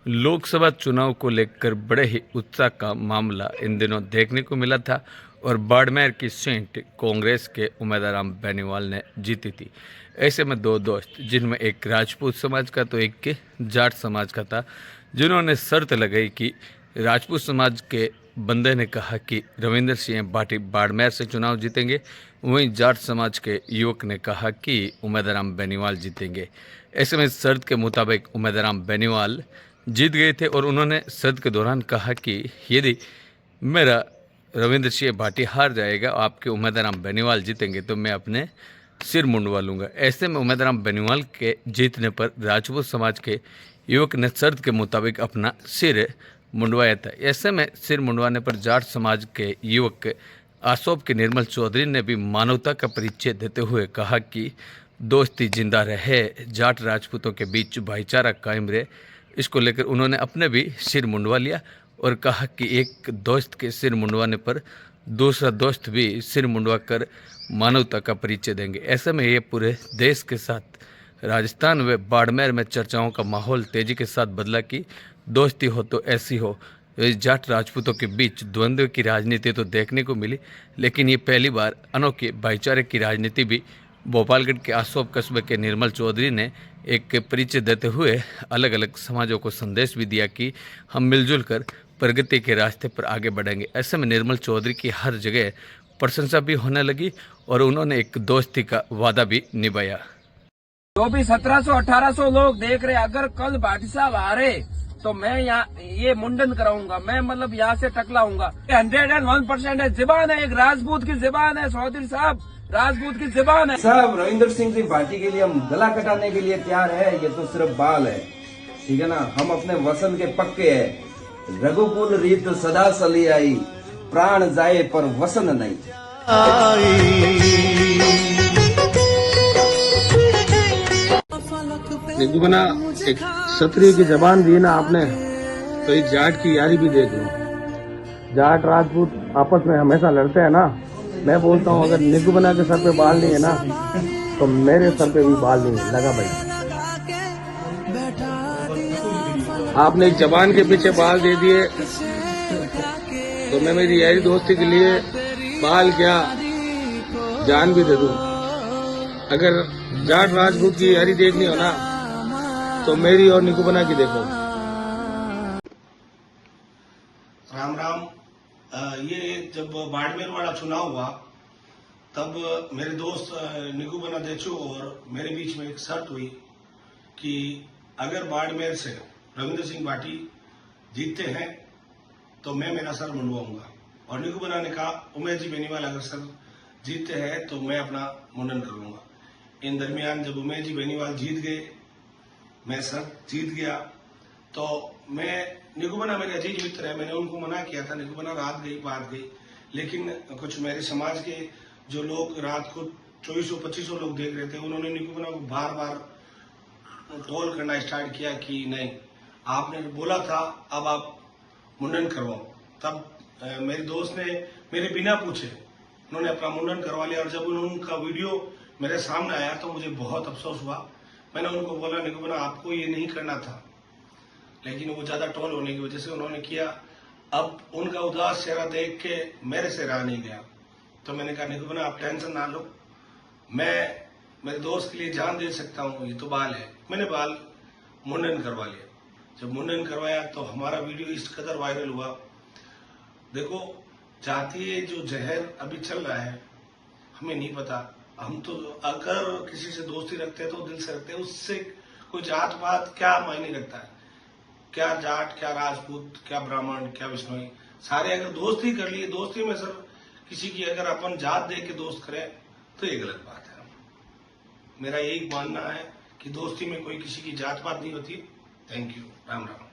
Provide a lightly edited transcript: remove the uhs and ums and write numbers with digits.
लोकसभा चुनाव को लेकर बड़े ही उत्साह का मामला इन दिनों देखने को मिला था और बाड़मेर की सीट कांग्रेस के उम्मीदवार राम बेनीवाल ने जीती थी। ऐसे में दो दोस्त, जिनमें एक राजपूत समाज का तो एक के जाट समाज का था, जिन्होंने शर्त लगाई कि राजपूत समाज के बंदे ने कहा कि रविंद्र सिंह भाटी बाड़मेर से चुनाव जीतेंगे, वहीं जाट समाज के युवक ने कहा कि उम्मीदवार राम बेनीवाल जीतेंगे। ऐसे में शर्त के मुताबिक उम्मीदवार राम बेनीवाल जीत गए थे और उन्होंने सत्र के दौरान कहा कि यदि मेरा रविंद्र सिंह भाटी हार जाएगा, आपके उम्मीदवार राम बेनीवाल जीतेंगे तो मैं अपने सिर मुंडवा लूँगा। ऐसे में उम्मीदवार राम बेनीवाल के जीतने पर राजपूत समाज के युवक ने शर्त के मुताबिक अपना सिर मुंडवाया था। ऐसे में सिर मुंडवाने पर जाट समाज के युवक आसोप के निर्मल चौधरी ने भी मानवता का परिचय देते हुए कहा कि दोस्ती जिंदा रहे, जाट राजपूतों के बीच भाईचारा कायम रहे। इसको लेकर उन्होंने अपने भी सिर मुंडवा लिया और कहा कि एक दोस्त के सिर मुंडवाने पर दूसरा दोस्त भी सिर मुंडवा कर मानवता का परिचय देंगे। ऐसे में ये पूरे देश के साथ राजस्थान व बाड़मेर में चर्चाओं का माहौल तेजी के साथ बदला कि दोस्ती हो तो ऐसी हो। जाट राजपूतों के बीच द्वंद्व की राजनीति तो देखने को मिली, लेकिन ये पहली बार अनोखी भाईचारे की राजनीति भी भोपालगढ़ के आसोप कस्बे के निर्मल चौधरी ने एक परिचय देते हुए अलग अलग समाजों को संदेश भी दिया कि हम मिलजुल कर प्रगति के रास्ते पर आगे बढ़ेंगे। ऐसे में निर्मल चौधरी की हर जगह प्रशंसा भी होने लगी और उन्होंने एक दोस्ती का वादा भी निभाया। जो भी 1700-1800 लोग देख रहे, अगर कल भाटी साहब हारे तो मैं यहाँ ये मुंडन कराऊंगा, मैं मतलब यहाँ से टकलाऊंगा। 101% है, जुबान है, एक राजपूत की जुबान है, चौधरी साहब राजपूत की जुबान है। साहब रविंद्र सिंह की पार्टी के लिए हम गला कटाने के लिए तैयार है, ये तो सिर्फ बाल है, ठीक है ना। हम अपने वसन के पक्के है। रघुकुल रीत सदा चली आई, प्राण जाए पर वसन नहीं। निगुबना एक क्षत्रिय की जबान दी ना आपने, तो एक जाट की यारी भी देख लो। जाट राजपूत आपस में हमेशा लड़ते हैं ना। मैं बोलता हूँ अगर निगुबना के सर पे बाल नहीं है ना, तो मेरे सर पे भी बाल नहीं है। लगा भाई, आपने एक जबान के पीछे बाल दे दिए, तो मैं मेरी यारी दोस्ती के लिए बाल क्या जान भी दे दूं। अगर जाट राजपूत की यारी देखनी हो ना, तो मेरी और निगुबना की देखो। राम राम। ये जब बाड़मेर वाला चुनाव हुआ तब मेरे दोस्त निगुबना देचो और मेरे बीच में एक शर्त हुई कि अगर बाड़मेर से रविंद्र सिंह भाटी जीतते हैं तो मैं मेरा सर मुंडवाऊंगा, और निगुबना ने कहा उमेश जी बेनीवाल अगर सर जीतते हैं तो मैं अपना मुंडन करूंगा। इन दरमियान जब उमेश जी बेनीवाल जीत गए, मैं सर जीत गया, तो मैं निगुबना मेरे अजीज मित्र है, मैंने उनको मना किया था। निगुबना रात गई बात गई, लेकिन कुछ मेरे समाज के जो लोग रात को 2400-2500 लोग देख रहे थे, उन्होंने निगुबना को बार बार ट्रोल करना स्टार्ट किया कि नहीं आपने बोला था अब आप मुंडन करवाओ। तब मेरे दोस्त ने मेरे बिना पूछे उन्होंने अपना मुंडन करवा लिया, और जब उनका वीडियो मेरे सामने आया तो मुझे बहुत अफसोस हुआ। मैंने उनको बोला निगुबना आपको ये नहीं करना था, लेकिन वो ज्यादा ट्रोल होने की वजह से उन्होंने किया। अब उनका उदास चेहरा देख के मेरे से रहा नहीं गया, तो मैंने कहा निगुबना आप टेंशन ना लो, मैं मेरे दोस्त के लिए जान दे सकता हूँ, ये तो बाल है। मैंने बाल मुंडन करवा लिया। जब मुंडन करवाया तो हमारा वीडियो इस कदर वायरल हुआ। देखो जातीय जो जहर अभी चल रहा है हमें नहीं पता, हम तो अगर किसी से दोस्ती रखते हैं तो दिल से रखते हैं, उससे कोई जात पात क्या मायने रखता है। क्या जाट, क्या राजपूत, क्या ब्राह्मण, क्या विष्णोई, सारे अगर दोस्ती कर लिए, दोस्ती में सर किसी की अगर अपन जात दे के दोस्त करें तो ये गलत बात है। मेरा यही मानना है कि दोस्ती में कोई किसी की जात पात नहीं होती। Thank you. राम राम।